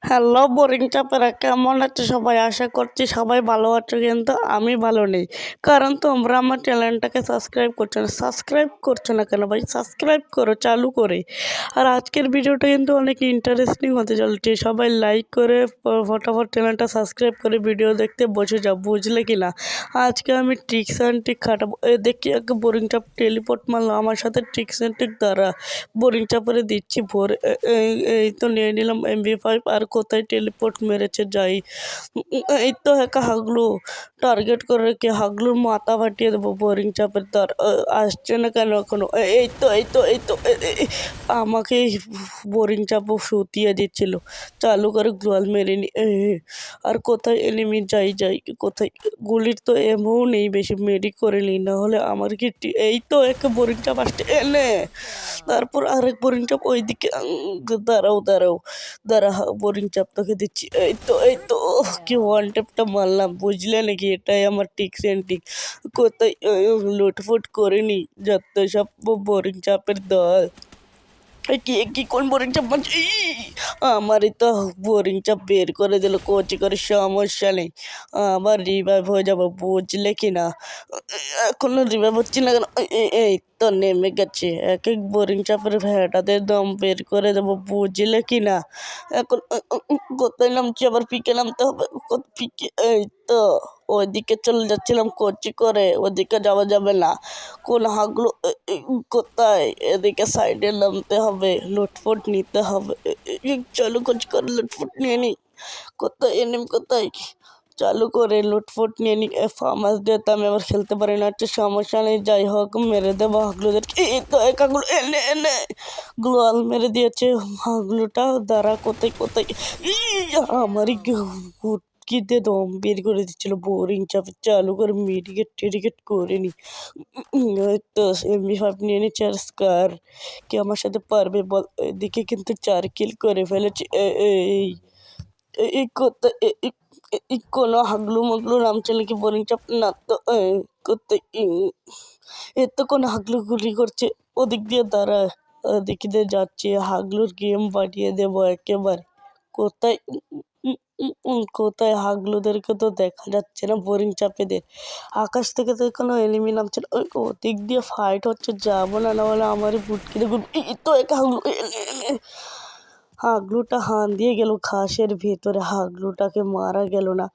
Hello boring চাপেরা, কেমন আছে সবাই? আশা করছি সবাই ভালো আছো, কিন্তু আমি ভালো নেই। কারণ তোমরা আমার চ্যানেলটাকে সাবস্ক্রাইব করছো না কেন ভাই? সাবস্ক্রাইব করো চালু করে। আর আজকের ভিডিওটা কিন্তু অনেক ইন্টারেস্টিং হতে চলছে। সবাই লাইক করে ফটাফট চ্যানেলটা সাবস্ক্রাইব করে ভিডিও দেখতে বসে যাও, বুঝলে কি না? আজকে আমি ট্রিক্স অ্যান্ড ট্রিক খাটাবো। দেখি এক বোরিং চাপ টেলিপোর্ট মারলো আমার সাথে। ট্রিক্স অ্যান্ড ট্রিক দ্বারা বোরিং চাপরে দিচ্ছি ভোর। এই তো নিয়ে নিলাম MP5। আর কোথায় টেলিপোর্ট মেরেছে যাই। এই তো একা হাগলু টার্গেট করে রেখে হাগলুর মাথা ফাটিয়ে দেবো। বোরিং চাপের তার আসছে না কেন এখনো? আমাকে বোরিং চাপও শুতিয়ে দিচ্ছিল। চালু করে গ্লোয়াল মেরে নি। আর কোথায় এনিমি? যাই কোথায়? গুলির তো এমও নেই বেশি, মেরি করে নিই, না হলে আমার কি এই তো এক বোরিং চাপ আসছে এনে। তারপর আরেক বোরিং চাপ ওইদিকে। দাঁড়া বোরিং চাপ তোকে দিচ্ছি। এই তো কি ওয়ান টেপটা মারলাম, বুঝলে নাকি? এটাই আমার টিক্স অ্যান্ড টিক। কোথায় লুটফুট করিনি যত সব বোরিং চাপের দল। কি কোন বোরিং চাপ মারছে? আমারই তো বোরিং চাপ বের করে দিল কোচি করে। সমস্যা নেই, আবার রিভাইভ হয়ে যাবো, বুঝলে কি না? এখনো রিভাইভ হচ্ছি না কেন? এই তো নেমে গেছে। এক এক বোরিং চাপের ভেটাদের দম বের করে দেবো, বুঝলে কি না? এখন কোথায় নামছি? আবার পিকে নামতে হবে। পিকে এই তো ওইদিকে চলে যাচ্ছিলাম কোচি করে, ওদিকে যাওয়া যাবে না। কোন হাগলো কোথায়? এদিকে সাইডে নামতে হবে, লুটফুট নিতে হবে। চলো কোচি করে লুটফুট নিয়ে নি। কোথায় এনিম কোথায়? চালু করে লুটফুট নিয়ে নি। ফার্মাস ডেতে আমি আবার খেলতে পারি না, হচ্ছে সমস্যা নেই। যাই হোক মেরে দেবো হাগলুদেরকে। এই তো এক হাগলু এনে গ্লোয়াল মেরে দিয়েছে হাগলুটা। দ্বারা কোথায় আমারই হুটকিতে দম বের করে দিচ্ছিল বোরিং চাপে। চালু করে মেডিকেট টেডিকেট করে নি। তো MP5 নিয়ে নিচ্ছে। আর স্কার কে আমার সাথে পারবে বল? এদিকে কিন্তু 4 কিল করে ফেলেছি। এই এই কোথায়? কোনো হাগলু মাগলু নামছে নাকি বোরিং চাপ? না তো। কোথায়? এ তো কোনো হাগলু গুলি করছে ওদিক দিয়ে। দাঁড়া, ওদিক দিয়ে যাচ্ছে। হাগলুর গেম বাড়িয়ে দেবো একেবারে। কোথায়? কোথায়? হাগলুদেরকে তো দেখা যাচ্ছে না বোরিং চাপেদের। আকাশ থেকে তো কোনো এনিমি নামছে না। ওদিক দিয়ে ফাইট হচ্ছে, যাবো না, না হলে আমারই বুটকি দেখুন। এই তো এক হাগলু হাগলুটা হান দিয়ে গেল ঘাসের ভেতরে। হাগলুটাকে মারা গেল না।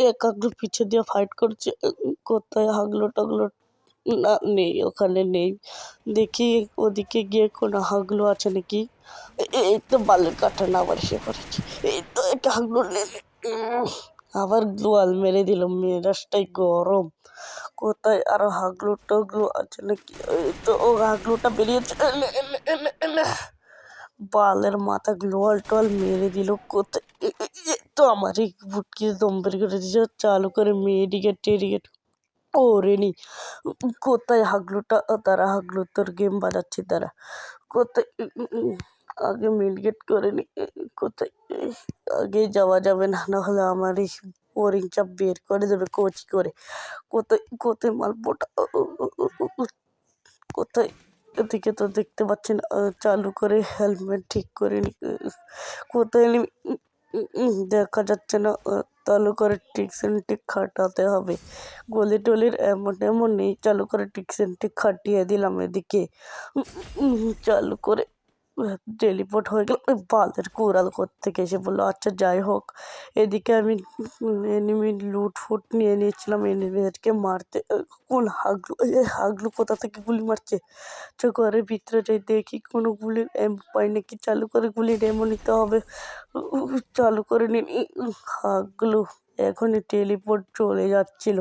এক হাগলু পিছে দিয়ে ফাইট করছে। কোথায় হাগলু টাগলু? না, নেই, ওখানে নেই। দেখি ওদিকে গিয়ে কোনো হাগলু আছে নাকি। এই তো বালের কাঠা না আবার এসে পড়েছে। এই তো একটা হাগলু আবার গ্লোয়াল মেরে দিল। মেজাজটাই গরম। কোথায় আরো হাগলু টাগলু আছে নাকি? এই তো ও হাগলুটা বেরিয়েছে। বালের মাথা গ্লোয়াল টোয়াল মেরে দিল। কোথায়? তো আমারই বুটকি দম বের করে দিয়েছে। চালু করে মেডিকেট টেডিকেট ওরে নি। কোথায় হাগলুটা? তারা হাগলু তোর গেম বাজাচ্ছি তারা। কোথায়? আগে মেডিকেট করে নি। কোথায়? আগে যাওয়া যাবে না, না হলে আমার এই বোরিং চাপ বের করে দেবে কোচি করে। কোথায় মালপোটা? কোথায়? এদিকে তো দেখতে পাচ্ছি না। চালু করে হেলমেট ঠিক করে নি। কোথায় দেখা যাচ্ছে না। চালু করে ট্রিক্স অ্যান্ড ট্রিক খাটাতে হবে। গলি টলির এমন নেই। চালু করে ট্রিক্স অ্যান্ড ট্রিক খাটিয়ে দিলাম এদিকে। চালু করে টেলিপোর্ট হয়ে গেল। বালের কুড়াল থেকে এসে বললো। আচ্ছা যাই হোক, এদিকে আমি এনিমি লুট ফুট নিয়ে নিয়েছিলাম এনিমিদেরকে মারতে। কোন হাগলু? হাগলু কোথা থেকে গুলি মারছে? ঘরের ভিতরে যাই দেখি কোনো গুলির এম পাই নাকি। চালু করে গুলির এমও নিতে হবে। চালু করে নিন। হাগলু এখনই টেলিপোর্ট চলে যাচ্ছিল।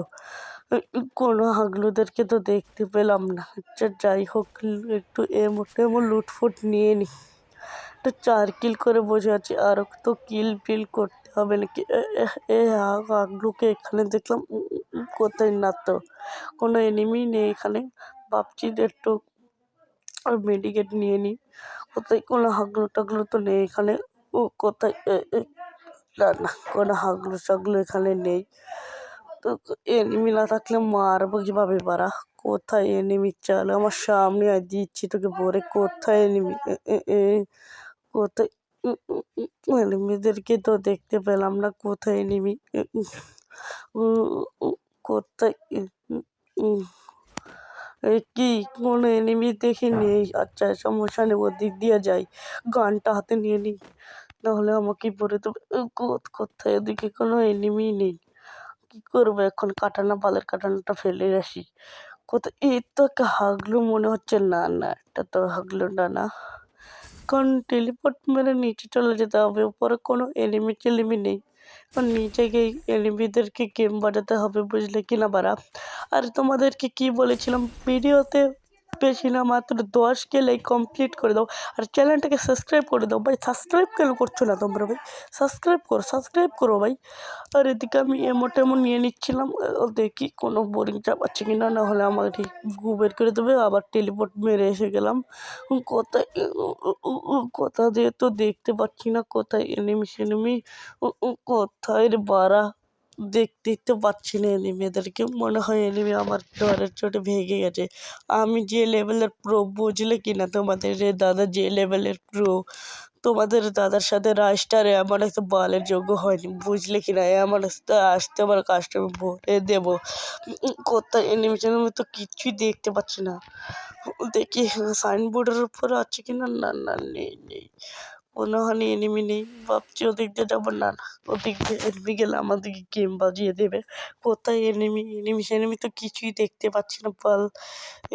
কোনো হাগলুদেরকে তো দেখতে পেলাম না। আচ্ছা যাই হোক, একটু এমো লুটফুট নিয়ে নি। তো 4 কিল করে বসে আছি, আর তো কিল ফিল করতে হবে নাকি? হাগলুকে এখানে দেখলাম। কোথায়? না তো, কোনো এনিমি নেই এখানে। ভাবছি যে একটু মেডিকেট নিয়ে নিই। কোথায়? কোনো হাগলু টাগলু তো নেই এখানে। ও কোথায়? না, কোনো হাগলু টাগলু এখানে নেই। তো এনিমি না থাকলে মারবো কিভাবে বাড়া? কোথায় এনিমি? চাল আমার সামনে দিচ্ছি তোকে ভরে। কোথায় এনিমি? কোথায়? এনিমিদেরকে তো দেখতে পেলাম না, কোথায় এনিমি? কোথায়? এই কি কোনো এনিমি দেখিনি? আচ্ছা সমস্যা নেই, ওদিক দিয়ে যাই, গানটা হাতে নিয়ে নিই, নাহলে আমাকে পরে তো কোথায়? এদিকে কোনো এনিমি নেই, কি করবো এখন? কাটানা, বালের কাটানাটা ফেলে আসি। কোথায়? এই তো একটা হাগলু মনে হচ্ছে। না না, এটা তো হাগলুটা না। কারণ টেলিপোর্ট মেরে নিচে চলে যেতে হবে, উপরে কোনো এনিমি টেলিমি নেই। কারণ নিচে গিয়ে এনিমিদেরকে গেম বাজাতে হবে, বুঝলে কিনা বারা? আর তোমাদেরকে কি বলেছিলাম ভিডিওতে, বেশি না মাত্র 10 লাইক কমপ্লিট করে দাও, আর চ্যানেলটাকে সাবস্ক্রাইব করে দাও। ভাই সাবস্ক্রাইব কেন করছো না তোমরা? ভাই সাবস্ক্রাইব করো ভাই। আর এদিকে আমি এমন নিয়ে নিচ্ছিলাম, দেখি কোনো বোরিং চাপাচ্ছে কিনা, না হলে আমাকে ঠিক বের করে দেবে। আবার টেলিপোর্ট মেরে এসে গেলাম। কোথায়? কোথা দিয়ে তো দেখতে পাচ্ছি না, কোথায় এনিমি সেনিমি? কোথায় রে বাড়া? দেখতেই তো পাচ্ছি না এনিমিদেরকে, মনে হয় এনিমি আমার ডরের চোটে ভেঙে গেছে। আমি যে লেভেলের প্রো, বুঝলে কিনা? তোমাদের দাদা যে লেভেলের প্রো, তোমাদের দাদার সাথে রাইস্টারে এমন একটা বালের যোগ্য হয়নি, বুঝলে কিনা? এমন আসতে আমার কাস্টমে ভরে দেবো। কোথায় এনিমি টেনিমি তো কিচ্ছুই দেখতে পাচ্ছি না। দেখি সাইনবোর্ডের উপরে আছে কিনা। না না, নেই, মনে হয় এনিমি নেই। ভাবছি ওদিক দিয়ে যাবো, না না, ওদিক দিয়ে এনিমি গেলে আমাদেরকে গেম বাজিয়ে দেবে। কোথায় এনিমি সেনিমি তো কিছুই দেখতে পাচ্ছি না বাল।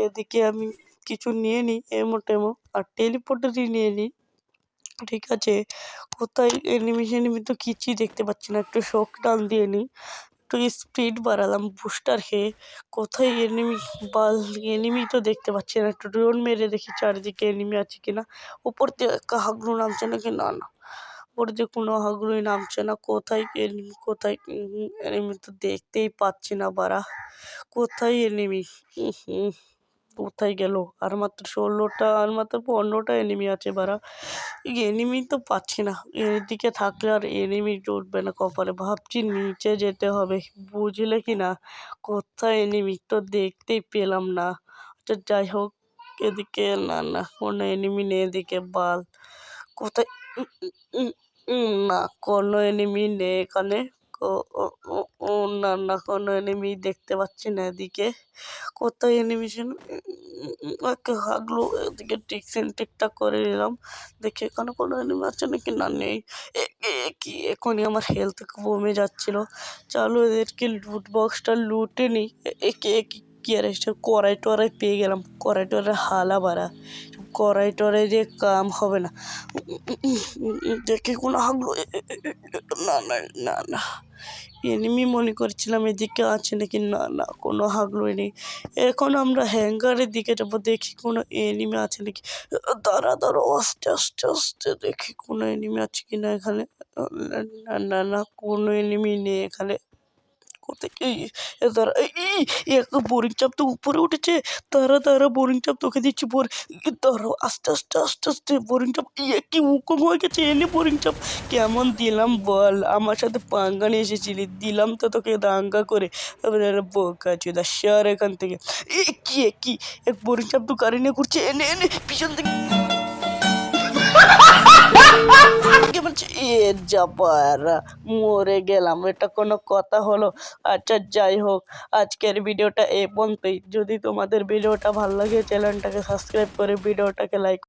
এদিকে আমি কিছু নিয়ে নিই, টেমো, আর টেলিপোর্টারই নিয়ে নিই। ঠিক আছে, কোথায় এনিমি সেনিমি তো কিছুই দেখতে পাচ্ছি না। একটু শক টান দিয়ে নিই, একটু স্পিড বাড়ালাম বুস্টার খেয়ে। কোথায় এনিমি বাল? এনিমি তো দেখতে পাচ্ছি না। একটু ড্রোন মেরে দেখি চারিদিকে এনিমি আছে কিনা। উপর দিয়ে হাগলু নামছে নাকি? না না, উপর দিয়ে কোনো হাগলুই নামছে না। কোথায় এনিমি? কোথায়? এনিমি তো দেখতেই পাচ্ছি না বাড়া। কোথায় এনিমি? কোথায় গেল? আর মাত্র 16টা, আর মাত্র 15টা এনিমি আছে বাড়া। এনিমি তো পাচ্ছি না। এদিকে থাকলে আর এনিমি উঠবে না কপালে। ভাবছি নিচে যেতে হবে, বুঝলে কি না? কোথায় এনিমি তো দেখতেই পেলাম না। আচ্ছা যাই হোক, এদিকে না না, কোনো এনিমি নেই এদিকে বাল। কোথায়? না, কোনো এনিমি নেই এখানে। না না, কোনো এনিমি দেখতে পাচ্ছি না এদিকে। কোথায় এনিমেশন? হাগলো, এদিকে ঠিকঠাক করে নিলাম। দেখি এখানে কোনো এনিমি আছে নাকি। না নেই। কি এখনই আমার হেলথ কমে যাচ্ছিল। চলো এদেরকে লুট বক্সটা লুটে নিই। কি আর কড়াই টড়াই পেয়ে গেলাম। কড়াই টড়াই হালা বাড়া, কড়াই টড়াই দিয়ে কাম হবে না। দেখি কোনো হাগলো। না না না না, এনিমি মনে করছিলাম এদিকে আছে নাকি। না না, কোনো হাগলোই নেই। এখন আমরা হ্যাঙ্গারের দিকে যাবো, দেখি কোনো এনিমি আছে নাকি। দাঁড়া, আস্তে আস্তে আস্তে দেখি কোনো এনিমি আছে কিনা এখানে। না না না, কোনো এনিমি নেই এখানে। কোথায়? দাঁড়া, একটা বোরিং চাপ তো উপরে উঠেছে। দাঁড়া, বোরিং চাপ তোকে দিচ্ছি। দাঁড়াও, আস্তে আস্তে আস্তে আস্তে বোরিং চাপ। কি উকম হয়ে গেছে এনে বোরিং চাপ। কেমন দিলাম বল? আমার সাথে পাঙ্গা নিয়ে এসেছিলি, দিলাম তো তোকে দাঙ্গা করে। বোকা চোদা, সর এখান থেকে। কি এক বোরিং চাপ তো গাড়ি নিয়ে ঘুরছে। এনে পিছন থেকে বলছে, মরে গেলাম। এটা কোনো কথা হলো? আচ্ছা যাই হোক, আজকের ভিডিওটা এই পর্যন্তই। যদি তোমাদের ভিডিওটা ভালো লাগে, চ্যানেলটাকে সাবস্ক্রাইব করে ভিডিওটাকে লাইক